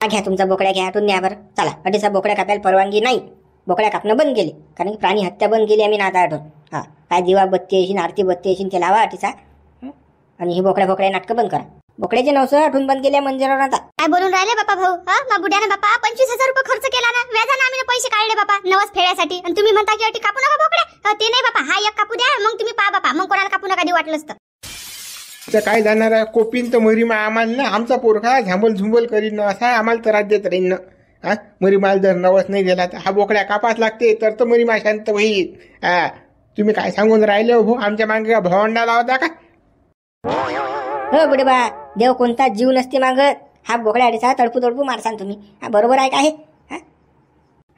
घ्या तुमचा बोकड्या घ्या आठवून न्या बरं. चला अडीचा बोकड्या कापायला परवानगी नाही. बोकड्या कापणं बंद केले कारण की प्राणी हत्या बंद केली आम्ही नाता आठवून. हा काय दिवा बत्ती येशील आरती बत्ती येशील ते लावा अटीचा. आणि ही बोकड्या नाटकं बंद करा. बोकड्याचे 900 आठवून बंद केल्या मंदिरावर. आता काय बोलून राहिले बापा भाऊ? मा बुड्यानं बापा 25,000 रुपये खर्च केला ना, व्याजानं आम्ही पैसे काढले बापा नवस फेड्यासाठी. आणि तुम्ही म्हणता की अटी कापू नका बोकड्या. ते नाही बापा, हा एक कापू द्या, मग तुम्ही पहा बापा, मग कोणाला कापू नका देऊ वाटलं असतं. तर काय जाणार आहे कोपीन तर मरी मा आम्हाला ना आमचा पोरखा झांबल झुंबल करीन ना असा आम्हाला त्रास देत राहीन ना. हा मरी माल जर नवस नाही दिला तर हा बोकड्या कापाच लागते तर मरी मा शांत होईल. हा तुम्ही काय सांगून राहिले हो? आमच्या मागे का भवंडा लावता का? हो बुडे बा, देव कोणता जीव नसते मागत. हा बोकड्या अडीचा तडपू मारसान तुम्ही. हा बरोबर आहे का आहे?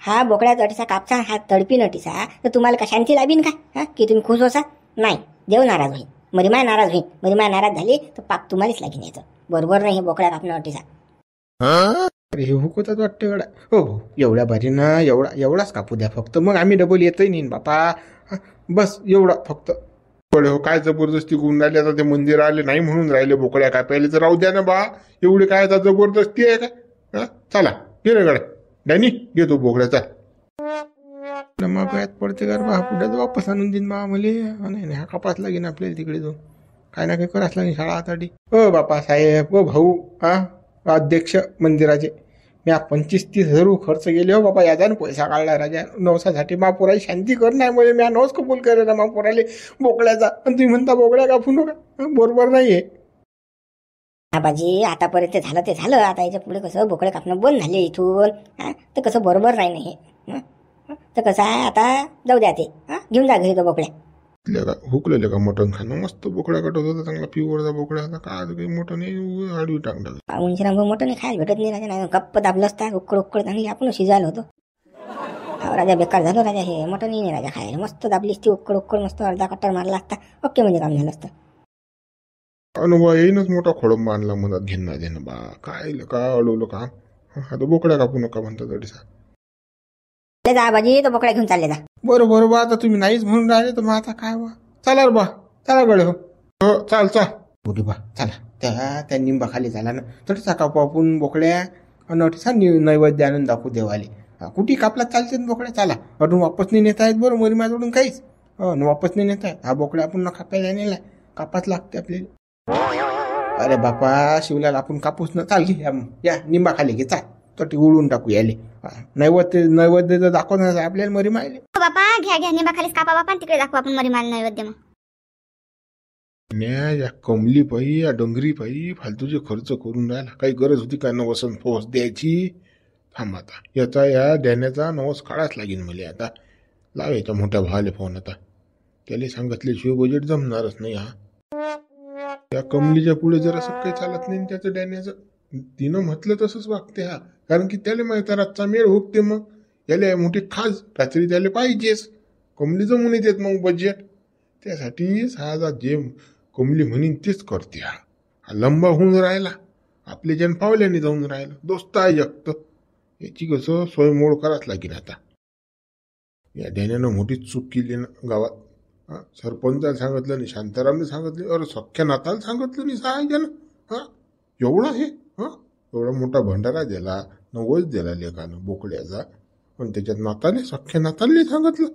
हा बोकड्या अडीचा कापसा हा तडपीन अटीचा तर तुम्हाला का शांती लाभीन का? हा की तुम्ही खुश होसा? नाही, देव नाराज होईल, मरीमाय नाराज होईल. मरीमाय नाराज झाली तर पाप तुम्हालाच लागेल. यायचं बरोबर नाही हे बोकड्या कापणं अटीचा. अरे हे हुकवतात वाटतं गड्या. हो हो एवढ्या भारी ना एवढाच कापू द्या फक्त, मग आम्ही डबल येतही नाही बापा. बस एवढा फक्त. हो काय जबरदस्ती करून राहिले आता. ते मंदिर आले नाही म्हणून राहिले बोकड्या कापायला तर राहू द्या ना बा. एवढी काय आता जबरदस्ती आहे का? चला गेले गड्या डॅनी घेतो बोकड्याचा. गळ्यात पडते का बा पुढ्यात वापस आणून देईन बा मले. नाही हा कापास लागेन आपल्याला तिकडे जाऊन. काय ना काय कराच लागेल शाळा आता. हो बापा साहेब हो भाऊ अध्यक्ष मंदिराचे मी 25-30 हजार खर्च केले हो बाबा. याचा पैसा काढला राजा नवसासाठी. महापुराची शांती कर नाही म्हणजे मी नवस कबूल करेल ना महापुराले बोकड्याचा. आणि तुम्ही म्हणता बोकड्या कापू नका, बरोबर नाहीये. आबाजी आतापर्यंत झालं ते झालं. आता याच्या पुढे कसं बोकडे कापणं बंद झाले इथून. तर कसं बरोबर नाही हे. तर कसं आहे आता जाऊ द्या ते. घेऊन जा घरी तो बोकड्या. हुकलेले का मटण खाणं मस्त बोकड्या कटत होता चांगला प्युअरचा बोकड्या होता. काय काही मोठं नाही आडवी टाकलं. पाहुणशिरा मोठं नाही खायला भेटत नाही राजा. नाही गप्प दाबलं असता उकड चांगली आपण शिजायला होतो. राजा बेकार झालं राजा. हे मोठं नाही राजा खायला. मस्त दाबली असती उकड मस्त अर्धा कट्टर मारला असता. ओके म्हणजे काम झालं असतं. अनुभव येईनच मोठा खोडंब आणला मनात घेणं देणं बा. काय का अडवलं का? आता बोकड्या कापू नका म्हणतात अडीसा. जा आबाजी तो बोकड्या घेऊन चालले जा. बरोबर बा. आता तुम्ही नाहीच म्हणून राहिले तर मग आता काय बा. चला बा चला गळे. हो चाल बोली बा चला. त्या निंबा खाली झाला ना तडीसा कापू आपण बोकड्या. आणि अटीसा नैवेद्य आणून दाखवू देवाले. कुठे कापला चालते बोकड्या. चला अजून वापस नाही नेता येत बरं मरी माझ्याकडून काहीच. वापस नाही नेता येत. हा बोकड्या आपण न कापायला नेला कापाच लागते आपल्याला. अरे बापा शिवल्याला आपण कापूस न चाल घे या निंबा खाली घे चाल. तटी उडून टाकू याले. नैवेद्य तर दाखवणार आपल्याला मरी मायले. बापा घ्या निंबा खालीच कापा बापा. तिकडे दाखवू आपण मरी माल नैवेद्य. मग या कमली पायी या डोंगरी पायी फालतूचे खर्च करून राहिला. काही गरज होती का नवसन फोस द्यायची? थांब आता याचा या देण्याचा नवस काढाच लागेल मला. आता लावायचा मोठ्या भावाले फोन. आता त्याला सांगितल्याशिवाय बजेट जमणारच नाही. या कमलीच्या पुढे जर असं काही चालत नाही त्याचं डॅन्याचं. तिनं म्हटलं तसंच वागते हा. कारण की त्याला माहिती रातचा मेळ होते. मग याला मोठी खास रात्री त्याला पाहिजेच. कमली जमून येतात मग बजेट. त्यासाठी साधा जे कमली म्हणीन तेच करते. हा लंबा होऊन राहिला. आपले जन पावल्याने जाऊन राहिला. दोस्त आहे जगत. याची कसं सोय मोड कराच लागेल आता. या डॅन्यानं मोठी चूक केली ना गावात. सरपंचाला सांगितलं नाही, शांतारामने सांगितलं, अरे सख्या नाताला सांगितलं नाही सहाय्यानं. एवढा हे एवढा मोठा भंडारा दिला, नवस दिला लेखानं बोकड्याचा. पण त्याच्यात नाताले सख्या नाताला सांगितलं.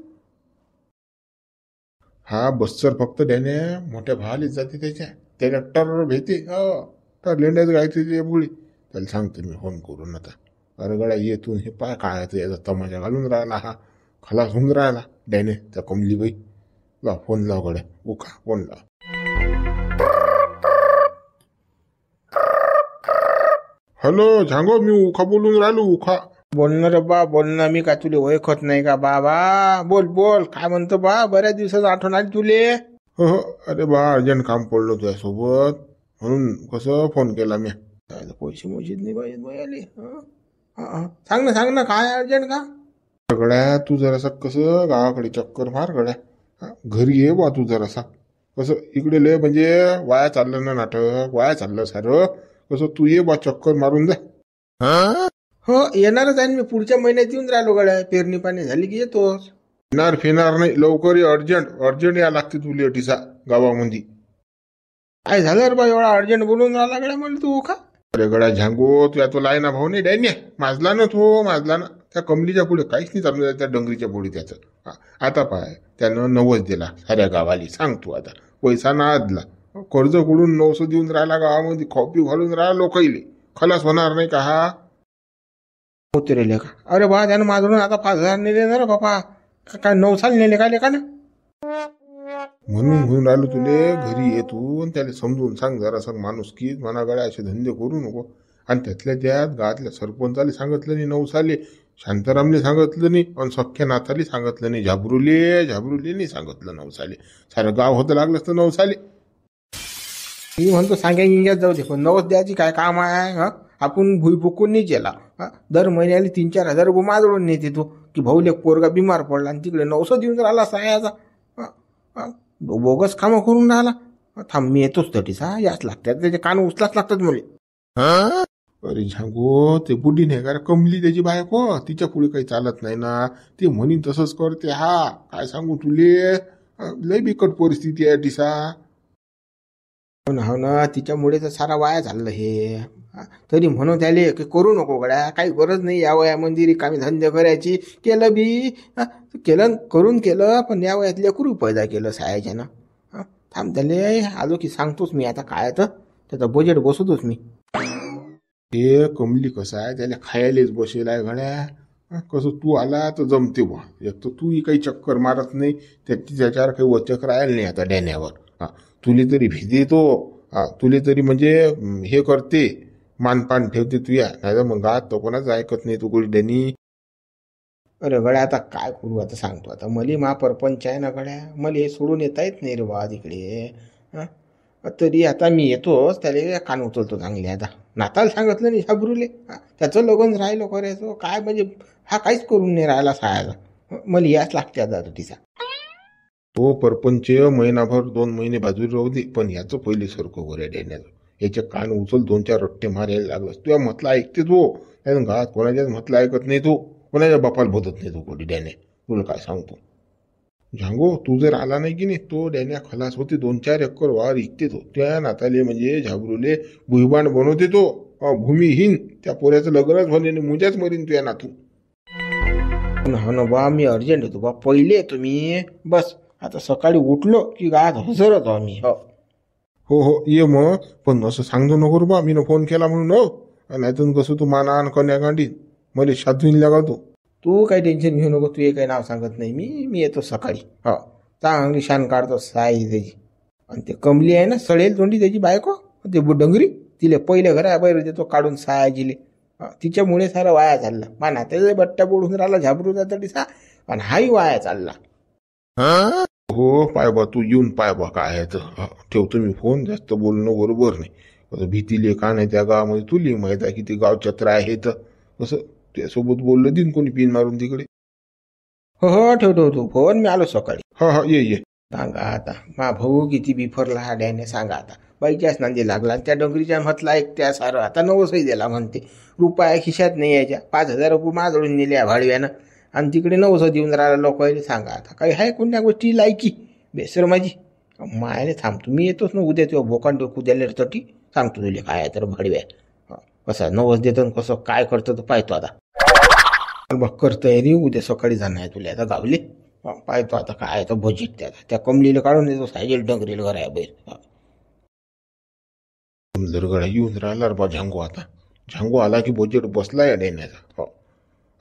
हा बस्सर फक्त त्याने मोठ्या भावालीच जाते त्याला टर भेटे. तर लेंड्याच गायते बुळी. त्याला सांगते मी फोन करून आता. अरे गड्या येतून हे पाय काय याचा तमाशा घालून राहिला. हा खलास होऊन राहिला डॅने त्या कमलीबाई. ला फोन लाव गड्या. उखा फोन लाव. हॅलो झांगो मी उखा बोलून राहिलो. उखा बोलणार रे बा. बोलणं मी का तुले ओळखत नाही का बाबा? बोल काय म्हणतो बा? बऱ्याच दिवसात आठवण आली तुले. हो अरे बा अर्जंट काम पडलं तुझ्यासोबत म्हणून कसं फोन केला मी. पैसे मोजीत नाही पाहिजे. सांग ना काय अर्जंट का? गड्या तू जरासा कसं गावाकडे चक्कर मार गड्या. घरी ये बा तू जरासा. कसं इकडे लय म्हणजे वाया चाललं ना नाटक. वाया चाललं सारं. कसं तू ये बा चक्कर मारून जा. हो येणारच आहे मी. पुढच्या महिन्यात येऊन राहिलो गड्या. पेरणी पाणी झाली की येतोच. फेणार नाही लवकर ये. अर्जंट या लागते तुला अटीसा गावामध्ये. काय झालं रे बा एवढा अर्जंट बोलून राहिला गड्या मला तू का? अरे गडा झांगो, तुया तो लायना भाऊ नाही डॅन्या माजला ना, तो माजला ना. त्या कमलीच्या पुढे काहीच नाही चालू त्या डंगरीच्या पुढे त्याचं. आता पाय, त्यानं 90 दिला साऱ्या गावाली. सांग तू आता, पैसा ना आदला, कर्ज कुडून 900 देऊन राहिला गावामध्ये, कॉपी घालून राहिला लोकाईले. खलास होणार नाही का हा? होते रे लेका. अरे बा, त्यानं माझून आता 5000 नेले ना रे बापा. काय 9 साल नेले का लेका ना? म्हणून राहिलो तुले, घरी येतो आणि त्याला समजून सांग जरा, सांग माणूस की मना गड्या असे धंदे करू नको. आणि त्यातल्या त्यात गावातल्या सरपंचाला सांगितलं नाही 9 साले, शांतारामले सांगितलं नाही, आणि सख्या नाथाले सांगितलं नाही, झाबरुले नाही सांगितलं 9 साले. सारं गाव होतं लागलं असतं 9 साले. मी म्हणतो सांग्या इंग्यात जाऊ दे, पण 9 द्यायची काय काम आहे? हा, आपण भुईपुकून नाही केला. दर महिन्याला 3-4 हजार रुपये माजळून नेते तो, की भाऊले पोरगा बिमार पडला आणि तिकडे 900 देऊन राहिला सायाचा. बोगस कामं करून राहिला. थांब, मी येतोच तटीसा, याच लागतात त्याचे कान उचलाच लागतात मुले. अरे झांगो, ते बुढी नाही का कमली त्याची बायको, तिच्या पुढे काही चालत नाही ना. ते म्हणीन तसंच करते. हा, काय सांगू तुले, लय बिकट परिस्थिती आहे टिसा. हो ना, तिच्यामुळे तर सारा वाया झालं हे. तरी म्हणून त्याले की करू नको गड्या, काही गरज नाही या वयामध्ये रिकामी धंदे करायची. केलं बी करून केलं, पण या वयात लेकरू पैदा केलं सायाच्यानं. थांब, त्याले आलो की सांगतोच मी आता काय तर त्याचं बजेट बसवतोच मी. हे कमली कसं आहे, त्याला खायलाच बसेल आहे गड्या. कसं तू आला तर जमते बा. एक तर तू काही चक्कर मारत नाही, त्याच्यावर काही वचक राहील नाही आता डॅन्यावर. तुले तरी भीती तो, तुले तरी म्हणजे हे करते, मानपान ठेवते तुया. नाही तर मग गात तो कोणाच ऐकत नाही तू गोळीडॅनी. अरे गड्या, आता काय करू, आता सांगतो. आता मले मा परपंच आहे ना गड्या, मला हे सोडून येता येत नाही रे बा तिकडे. तरी आता मी येतोच, त्याला कान उचलतो चांगले. आता नाताला सांगितलं नाही झाबरूले, त्याचं लग्न राहिलं करायचं काय, म्हणजे हा काहीच करून नाही राहिला सायाला. मला याच लागते आता तिचा. तो परपंच महिनाभर 2 महिने बाजूला राहू दे, पण याचं पहिले सरको गोऱ्या डॅन्याचं. याचे कान उचल 2-4 रट्टे मारायला लागला. तुझ्या म्हटलं ऐकते तो, त्यानं घात कोणाच्याच म्हटलं ऐकत नाही तो, कोणाच्या बापाला बोलत नाही तो कोणी डॅन्या. तुला काय सांगतो झांगो, तू जर आला नाही की नाही, तो डॅन्या खलास होते. 2-4 एकर वावर इकते तो. त्या नाताले म्हणजे झाबरूले भुईबांड बनवते तो, भूमिहीन. त्या पोऱ्याचं लग्नच होणे, मुंजाच मरीन तुया नातू. हो ना बा, मी अर्जंट होतो बा, पहिले येतो मी. बस आता सकाळी उठलो की गावात हजरच आहो मी. हो ये मग, पण असं सांगतो नको रे बा, मी फोन केला म्हणून. हो, नाहीतून कसं तू माना आणि कन्या गांडीत मला शादून लागतो. तू काही टेन्शन घेऊ नको, तू हे काही नाव सांगत नाही. मी येतो सकाळी. हो, चांगली शान काढतो साई त्याची. आणि ते कमली आहे ना, सडेल तोंडी त्याची बायको, ते डंगरी, तिले पहिले घराबाहेर देतो काढून सायाजीले. तिच्यामुळे सारा वाया चालला. माना त्याचा बट्ट्या बोडून राहिला झाबरू जाता दिसा, आणि हाही वाया चालला. हो, पाय बा, तू येऊन पाय बा काय आहे तर. ठेवतो मी फोन, जास्त बोलणं बरोबर नाही. भीतीले का नाही त्या गावामध्ये, तुली माहित आहे किती गाव चत्र आहे तर. कसं त्यासोबत बोललं दिन कोणी पिन मारून तिकडे. हो ठेवतो फोन, मी आलो सकाळी. हा ये. सांगा आता मा भाऊ किती बिफरला हा डॅने, सांगा आता. बाईच्याच नांदी लागला, त्या डोंगरीच्या म्हटला ऐकत्या सारं. आता 900 दिला म्हणते, रुपया खिशात नाही यायच्या. 5000 रुपये माजळून नेले भाडव्यानं, आणि तिकडे 900 देऊन राहिला लोकांनी. सांगा आता काही आहे कोणत्या गोष्टी लायकी बेसर माझी. मायाने थांबतो, मी येतोच ना उद्या. तेव्हा भोकांड कुद्याला तटी सांगतो तुला काय आहे तर भाडव्या. कसं 90 देतं, कसं काय करतं तर पाहतो आता. बघ करतोय रे, उद्या सकाळी जाणार आहे तुला आता गावले. पाहतो आता काय तर बजेट त्या कमलीला काढून देतो, सायजेल डंगरीला घर आहे बैल. गडा येऊन राहिला बा झांगो. आता झांगो आला की बजेट बसला या देण्याचा. हो,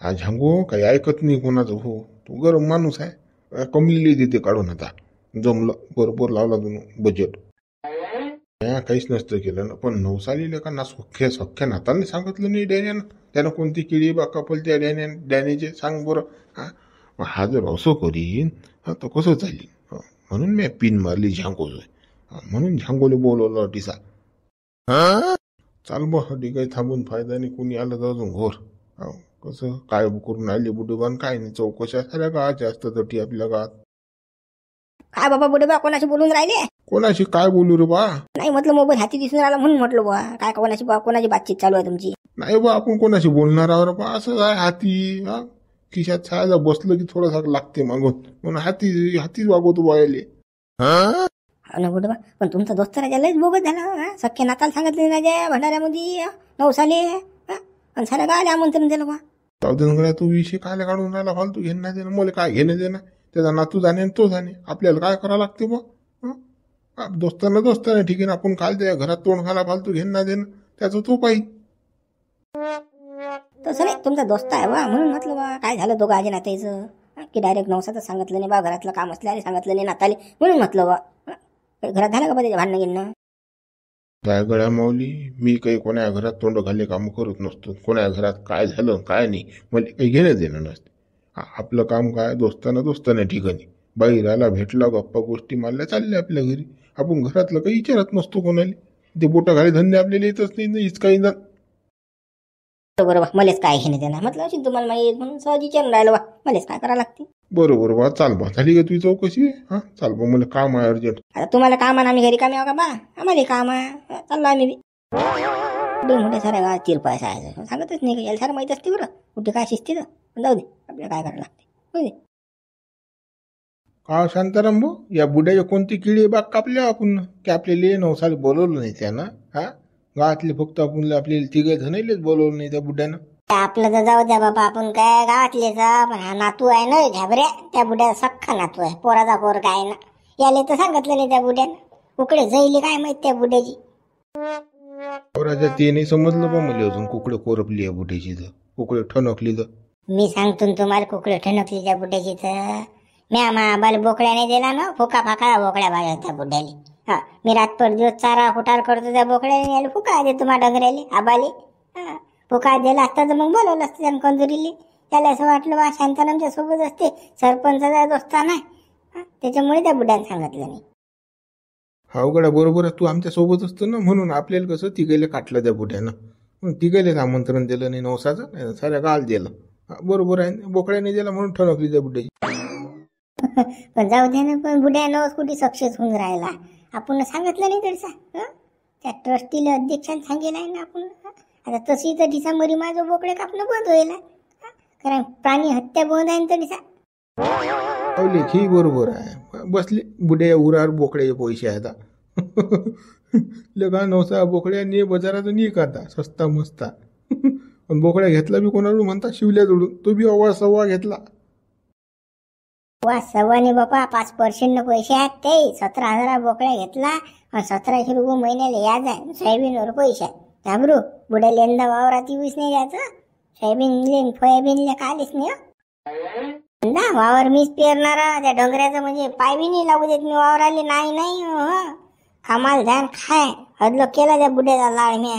हा झांगो काही ऐकत नाही कोणाचं. हो, तू गरम माणूस आहे. कमलीला देते काढून. आता जमलं, बरोबर लावला तू बजेट. काहीच नसतं केलं ना, पण 9 साली का ना सख्या नाताने सांगितलं नाही डॅन्यानं. त्यानं कोणती किडी बा कपल त्या डॅनीचे सांग बरं. हा जर असं करीन तर कसं चालेल. म्हणून मी पिन मारली झांगोच. म्हणून झांगोले बोलवलं टिसा. चाल बा, काही थांबून फायदा नाही. कोणी आलं तर अजून घोर. कसं काय करून आली बुडोबान, काय नाही. चौकशा साऱ्या गावात जास्त तटी आपल्या गावात. काय बाबा बुडोबा, कोणाशी बोलून राहिले? कोणाशी काय बोलू रे बा? नाही म्हटलं, मोबाईल हाती दिसून राहिला म्हणून म्हटलं बा. काय कोणाची बातचीत चालू आहे तुमची? नाही बा, आपण कोणाशी बोलणार आहोत बा. असं आहे हाती. खिशात छायला बसलं की थोडासा लागते मागून, म्हणून हातीच वागवतो बायले. हो ना बुडबा, पण तुमचा दोस्त राजा लयच बोगस झाला हा. सख्या नाताला सांगितलं राजा भंडाऱ्यामध्ये 9 साले आणि साऱ्या गावाला आमंत्रण दिलं बा. सावधान तू विषय काय काढून राहिला फालतू घेणं नाही देणं मला काय घेणं देणं त्याचा नातू जाणे आणि तो जाणे आपल्याला काय करावं लागते बा दोस्ताना ठीक आहे ना आपण काल त्या घरात तोंड घाला फालतू घेणं नाही देणं त्याचं तो पाहिजे. तसं नाही तुमचा दोस्त आहे बा म्हणून म्हटलं बा काय झालं दोघं आजी नात्याचं की डायरेक्ट नवसाचं सांगितलं नाही बा घरातलं काम असल्याने सांगितलं नाही नाताले म्हणून म्हटलं बा घरात झालं का बा त्याचे भांडणं गिणं. काय गळ्या माऊली मी काही कोणा घरात तोंड घाले काम करत नसतो कोणा घरात काय झालं काय नाही मला काही घेणं देणं नसते. आपलं काम काय दोस्ताना ठिकाणी बाहेर आला भेटला गप्पा गोष्टी मारल्या चालल्या आपल्या घरी आपण घरातलं काही विचारत नसतो कोणाला ते बोटा घाले धंदे आपल्याला येतच नाही काही जण. बरोबर मलाच काय घेणे देणार म्हटलं असेल तुम्हाला माहीत म्हणून सहज विचारून राहिलो बा मलाच काय करावं लागते. बरोबर बा चाल बा झाली का तुझी चौकशी हा चाल बा मला काम आहे अर्जंट. आता तुम्हाला काम आहे आम्ही घरी कामी आहो का बा आम्हाला काम आहे चाललो आम्ही बी मोठे साऱ्या गावात तिरपायचं आहे सांगतच नाही का याला सारं माहीत असते बरं कुठे काय शिस्ती तर जाऊ दे आपल्याला काय करावं लागते होऊ दे. का शांताराम भाऊ या बुड्याच्या कोणती किडी बाग कापल्या आपण की आपल्याला 9 साली बोलवलं नाही त्यानं हा गावातले फक्त आपण आपल्याला 3 जणलेच बोलवलं नाही त्या बुड्यानं. आपलं तर जाऊ द्या बाबा आपण काय गावातलेच पण हा नातू आहे ना झाबऱ्या त्या बुड्याचा सख्खा नातू आहे पोराचा पोर काय ना याला तर सांगितलं नाही त्या बुड्यानं कुकडे जाईले काय माहित त्या बुड्याची. पोराच्या ते नाही समजलं बा मला अजून कुकडे कोरपली आहे बुड्याची तर कुकडे ठणकली तर. मी सांगतो तुम्हाला कुकडे ठणकली त्या बुड्याची तर म्या आबाला बोकड्या नाही दिला ना फुका फाका बोकड्या बाळ्या त्या बुड्याले. हा मी रातभर दिवस चारा कुटार करतो त्या बोकड्याने याला फुका देतो मा डंगऱ्याले आबाले फुका दिला असता तर मग बोलवलं असतं त्यानं कंजुरीले त्याला असं वाटलं बा शांतारामच्या सोबत असते सरपंचाचा दोस्ता नाही त्याच्यामुळे त्या बुड्याने सांगितलं नाही. हा उघडा बरोबर तू आमच्या सोबत असतो ना म्हणून आपल्याला कसं तिघायला काटलं त्या बुड्यानं तिघायलाच आमंत्रण दिलं नाही 9साचं नाही साऱ्या गाल दिलं बरोबर आहे बोकड्याने दिला म्हणून ठणकली त्या बुड्याची. पण जाऊ दे ना पण बुड्या नवस कुठे सक्सेस होऊन राहिला आपण सांगितलं नाही तडसा त्या ट्रस्टीला अध्यक्षाने सांगेल आहे ना आपण. आता तशी तर डिसेंबरी माझं बोकडे कापणं बंद होईल कारण प्राणी हत्या बंद आहे तडसा. ही बरोबर आहे बसले बुड्या उरार बोकड्याचे पैसे आता लगा 9 बोकड्या ने बाजारात नाही करता सस्ता मस्ता पण बोकड्या घेतला बी कोणाला म्हणता शिवल्या जोडून तो बी अवा सव्वा घेतला. वा सव्वाने बापा 5% पैसे आहेत ते 17,000 बोकड्या घेतला आणि 1700 रुपये महिन्याला याद आहे सोयाबीनवर पैसे आहेत घाबरू बुड्याला यंदा वावरात येऊच नाही द्यायचं सोयाबीनले कालीच नाही यंदा वावर मीच पेरणारा त्या डोंगऱ्याचं म्हणजे पाय बी नाही लागू देत मी वावराले नाही कामाला ध्यान खाय हदलो केला त्या बुड्याचा लाड मी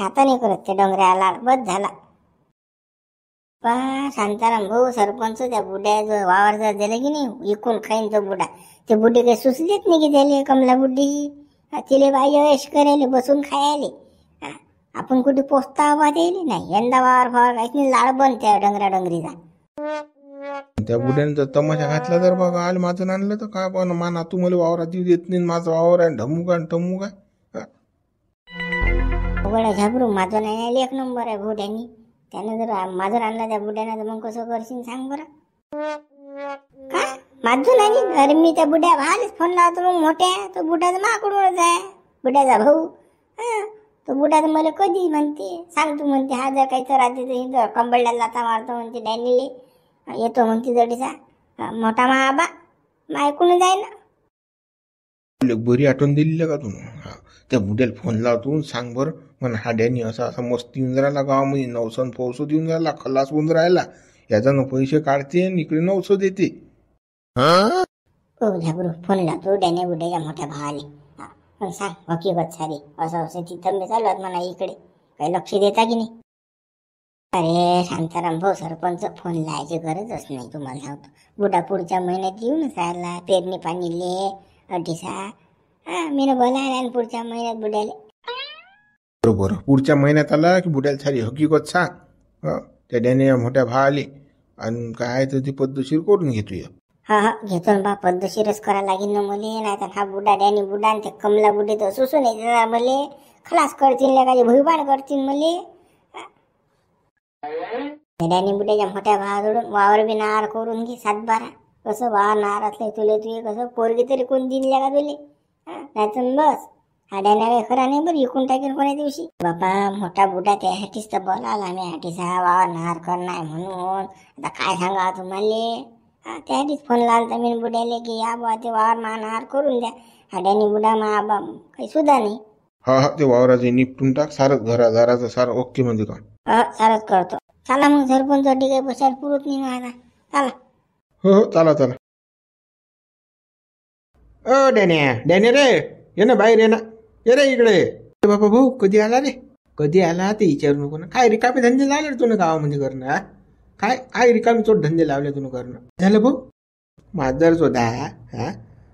आता नाही करत त्या डोंगऱ्या लाड बस झाला. पा शांताराम भाऊ सरपंच त्या बुड्याचं वावर जर दिलं की नाही इकून खाईन तो बुडा ते बुड्डे काही सुचलेत नाही की त्याले कमला बुड्डी तिले बाई यश करायले बसून खायले आपण कुठे पोचता हवा द्यायले नाही यंदा वावर काहीच नाही लाड बंद त्या डोंगरा डोंगरीचा. त्या बुड्याने जर तमाशा घातला तर बघा आल माझं आणलं तर काय पण माना तू मला वावरात येऊ देत नाही माझा वावर आहे ढमू काय उघडा झाबरू माझं नाही एक नंबर आहे बुड्यानी त्यानं जर माझं आणला त्या बुड्यानं तर मग कसं करशील सांग बरं. काय माझं नाही अरे मी त्या बुड्या भालेच फोन लावतो मग मोठ्या तो बुड्या तर माकडूनच आहे बुड्याचा भाऊ तो बुड्या तर मला कधी म्हणते सांग तू म्हणते हा जर काही तर राहते तर कंबळला लाता मारतो म्हणते डॅनीले येतो म्हणते जडीचा मोठा महाबा मग ऐकून जाय ना. बरी आठवण दिली का तू त्या बुड्याला फोन लावतो सांग बरं म्हणा हा डॅनी असा मस्त येऊन राहिला गावामध्ये 900 पैसे देऊन राहिला खलास होऊन राहिला याचा पैसे काढते आणि इकडे 900 देते. हो झाबरू फोन लावतो डॅनी बुड्याच्या मोठ्या भावाले पण सांग हकीकत सारी असं तिथं मी चालू म्हणा इकडे काही लक्ष देता की नाही. अरे शांताराम भाऊ सरपंच फोन लावायची गरजच नाही तुम्हाला सांगतो बुडा पुढच्या महिन्यात येऊनच राहिला पेरणी पाणीले अडीसा मी बोलायला पुढच्या महिन्यात बुड्याले. बरोबर पुढच्या महिन्यात आला की बुड्याला सारी हकीकत सांग त्या डॅनी मोठ्या भावाले आणि काय तर ती पद्धतशीर करून घेतोय. हा घेतो ना बा पद्धतशीरच करायला लागेल ना मले नाही तर हा बुडा डॅनी बुडा आणि ते कमला बुडे तर सुसून येते मले खलास करतील काय भुईबाड करतील मले. डॅनी बुड्याच्या मोठ्या भावाजवळून वावर बी नार करून घे 7-12 कसं वावर नार असले तुले कसं पोरगी तरी कोण दिनल्या का तुले त्यातून बस हा डॅन्या खरा नाही बरं इकून टाकेल कोण्या दिवशी. बापा मोठा बुडा त्यासाठीच तर बोलावला मी हाटीचा वावर नार कर नाही म्हणून. आता काय सांगा तुम्हाला, त्यासाठीच फोन लावला मी बुड्याले की या बा ते वावर नार करून द्या. हा डॅनी बुडा मा काही सुद्धा नाही. हा ते वावराचे निपटून टाक सारं घराचं सारं ओके म्हणजे का. सारच करतो. चला मग सरपंच काही बसायला पुरत नाही मला. चला. हो चला चला. ओ डॅन्या रे ये ना बाहेर ये ना. ये रे इकडे. बाबा भाऊ कधी आला रे. कधी आला ते विचारू नको ना. काय रिकामे धंदे लावले तुला गावामध्ये करणं. काय काय रिकामी चोट धंदे लावले तुला करणं. झालं भाऊ माझर जोदा.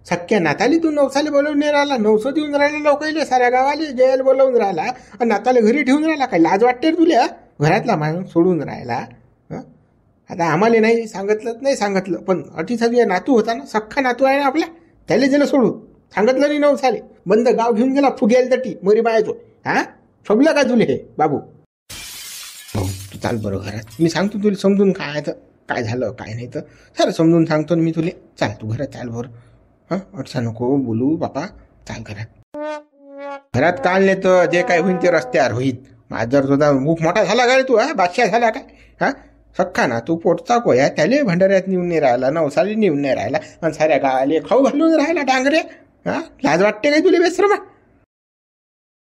सख्या नाताली तू नवसाले बोलवून नाही राहिला. नवसं देऊन राहिला लोकांना साऱ्या गावाले जयाला बोलवून राहिला आणि नाताले घरी ठेवून राहिला. काय लाज वाटते तुला. घरातला माणूस सोडून राहिला. आता आम्हाला नाही सांगितलं पण अटीचा तुझ्या नातू होता ना. सख्खा नातू आहे ना आपला. त्याला दिलं सोडून. सांगितलं नाही नवसाले. बंद गाव घेऊन गेला फुग्याला तटी मरी बायचो. शोभलं का तुले हे बाबू. भाऊ तू चाल बरं घरात. मी सांगतो तुला समजून काय झालं काय नाही तर सारं समजून सांगतो मी तुले. चाल तू घरात चाल बरं. अडसा नको बोलू बापा. चाल घरात काल नाही तर जे काय होईल ते रस्त्यावर होईल. माझर तुझा मुख मोठा झाला का रे तू. बादशाह झाला काय. सख्खा ना तू पोटचा कोया त्याले भंडाऱ्यात नेऊन नाही राहिला. नवसाली नेऊन नाही राहिला आणि साऱ्या गावाले खाऊ घालून राहिला डांगरे. लाज वाटते काय तुला बेसरमा.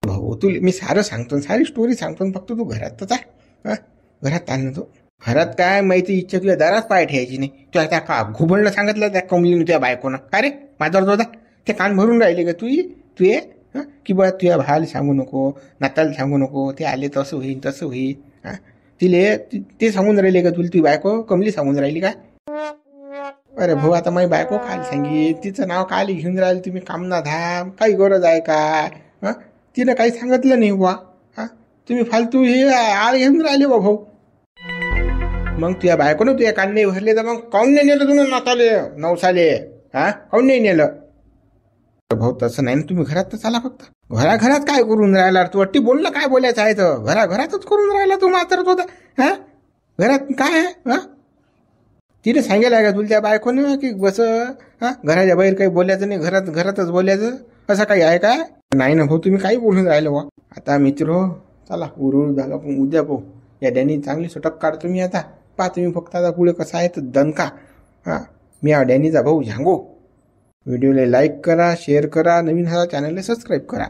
भाऊ तुला मी सारं सांगतो सारी स्टोरी सांगतो फक्त तू घरातच आहे. घरात चाल ना तू. घरात काय माहिती इच्छा तुझ्या दारात पाय ठेवायची नाही. तुला त्या का घुबळणं सांगितलं त्या कमलीने तुझ्या बायकोनं. काय रे माझ्यावर जोदा ते कान भरून राहिले का तू ये की बा तुझ्या भावाला सांगू नको नाताला सांगू नको. ते आले तसं होईल. तिले ते सांगून राहिले का तुला. तुझी बायको कमली सांगून राहिली काय. अरे भाऊ आता माझी बायको काय सांगेल. तिचं नाव काय घेऊन राहिलं तुम्ही कामना धाम. काही गरज आहे काय. तिनं काही सांगितलं नाही बुवा. तुम्ही फालतू हे आळ घेऊन राहिले बा भाऊ. मग तुझ्या बायकोनं तुझ्या कान नाही भरले तर मग काऊन नाही नेलं तुम्ही नाताले नवसाले. काऊन नाही नेलं. भाऊ तसं नाही ना. तुम्ही घरात तर चाला फक्त. घरात काय करून राहिला तू. अट्टी बोललं काय बोलायचं आहे तर घरातच करून राहिला तू मात्र होता. घरात काय आहे. तिने सांगेल आहे का तुला त्या बायकोने की बस घराच्या बाहेर काही बोलायचं नाही. घरातच बोलायचं असं काही आहे का. नाही ना भाऊ तुम्ही काही बोलून राहिलं बा. आता मित्र चला उरू झाला पण उद्या पाहू. या डॅनी चांगली सुटक काढतो मी आता. पहा तुम्ही फक्त आता पुढे कसं आहे तर दणका. मी हा डॅनीचा भाऊ झांगो. व्हिडिओला लाईक करा शेअर करा. नवीन हा चॅनलला सबस्क्राईब करा.